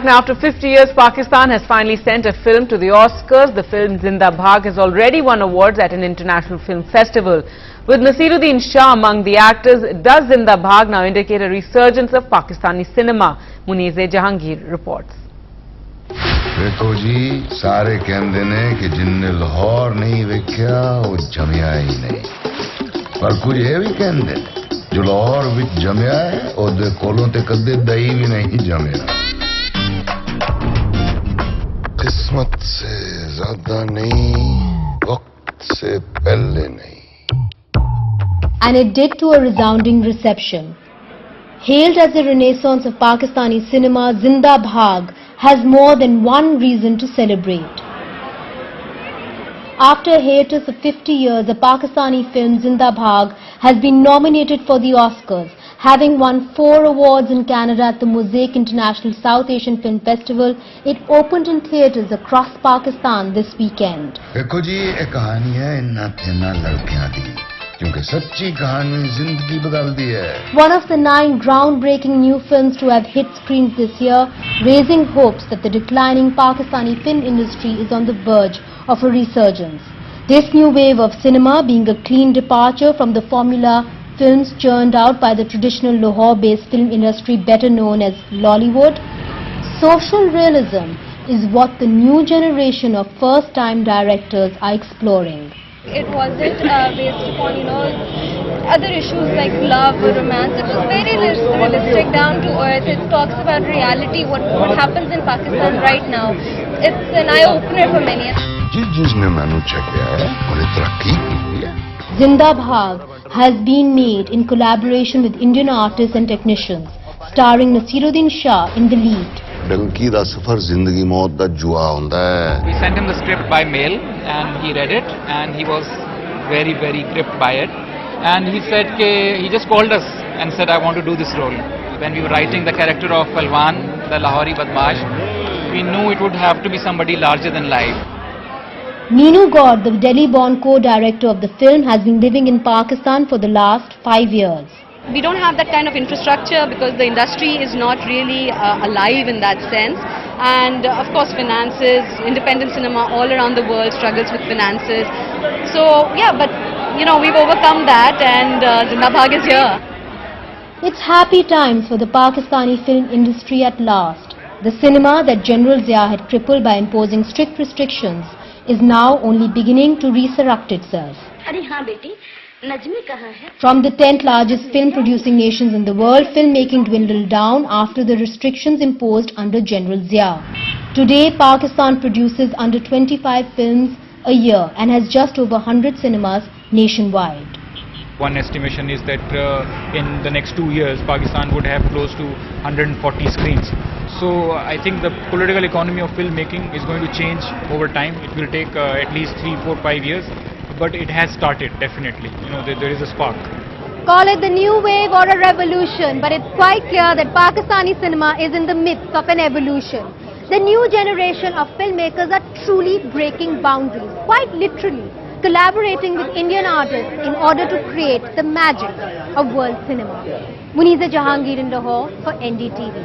Now, after 50 years, Pakistan has finally sent a film to the Oscars. The film Zinda Bhag has already won awards at an international film festival. With Naseeruddin Shah among the actors, does Zinda Bhag now indicate a resurgence of Pakistani cinema? Muniz Jahangir reports. देखो जी, सारे कहते ने कि जिन्ने लाहौर नहीं वेख्या वो जमया ही नहीं, पर कुछ ये भी कहते ने जो लाहौर विच जमया है ओदे कोलों ते कदे दही भी नहीं जमया। किस्मत से ज्यादा नहीं, वक्त से पहले नहीं। And it did to a resounding reception. Hailed as the renaissance of Pakistani cinema, Zinda Bhag has more than one reason to celebrate. After a hiatus of 50 years, the Pakistani film Zinda Bhag has been nominated for the Oscars, having won 4 awards in Canada at the Mosaic International South Asian Film Festival. It opened in theatres across Pakistan this weekend. देखो जी, एक कहानी है इन्ना थेना लड़कियां दी, क्योंकि सच्ची कहानी जिंदगी बदल दी है. One of the 9 groundbreaking new films to have hit screens this year, raising hopes that the declining Pakistani film industry is on the verge of a resurgence. This new wave of cinema being a clean departure from the formula films churned out by the traditional Lahore-based film industry better known as Lollywood. Social realism is what the new generation of first-time directors are exploring. It wasn't based upon, other issues like love or romance. It was very realistic, down to earth. It talks about reality, what happens in Pakistan right now. It's an eye-opener for many. जिसने मैंने चेकिया है और तरक्की की है. Zinda Bhag has been made in collaboration with Indian artists and technicians, starring Naseeruddin Shah in the lead. Dunki दा सफर जिंदगी मौत दा जुआ होंदा है. We sent him the script by mail and he read it and he was very gripped by it, and he said he just called us and said, I want to do this role. When we were writing the character of Palwan, the Lahori Badmash, we knew it would have to be somebody larger than life. Meenu Gaur, the Delhi-born co-director of the film, has been living in Pakistan for the last 5 years. We don't have that kind of infrastructure because the industry is not really alive in that sense. And of course finances, independent cinema all around the world struggles with finances. So yeah, but we've overcome that, and Zinda Bhag is here. It's happy times for the Pakistani film industry at last. The cinema that General Zia had crippled by imposing strict restrictions is now only beginning to resurrect itself. From the 10th largest film producing nations in the world, filmmaking dwindled down after the restrictions imposed under General Zia. Today, Pakistan produces under 25 films a year and has just over 100 cinemas nationwide. One estimation is that in the next 2 years, Pakistan would have close to 140 screens. So I think the political economy of filmmaking is going to change over time. It will take at least 3, 4, 5 years. But it has started, definitely. There is a spark. Call it the new wave or a revolution, but it's quite clear that Pakistani cinema is in the midst of an evolution. The new generation of filmmakers are truly breaking boundaries, quite literally, collaborating with Indian artists in order to create the magic of world cinema. Muniz Jahangir in Lahore for NDTV.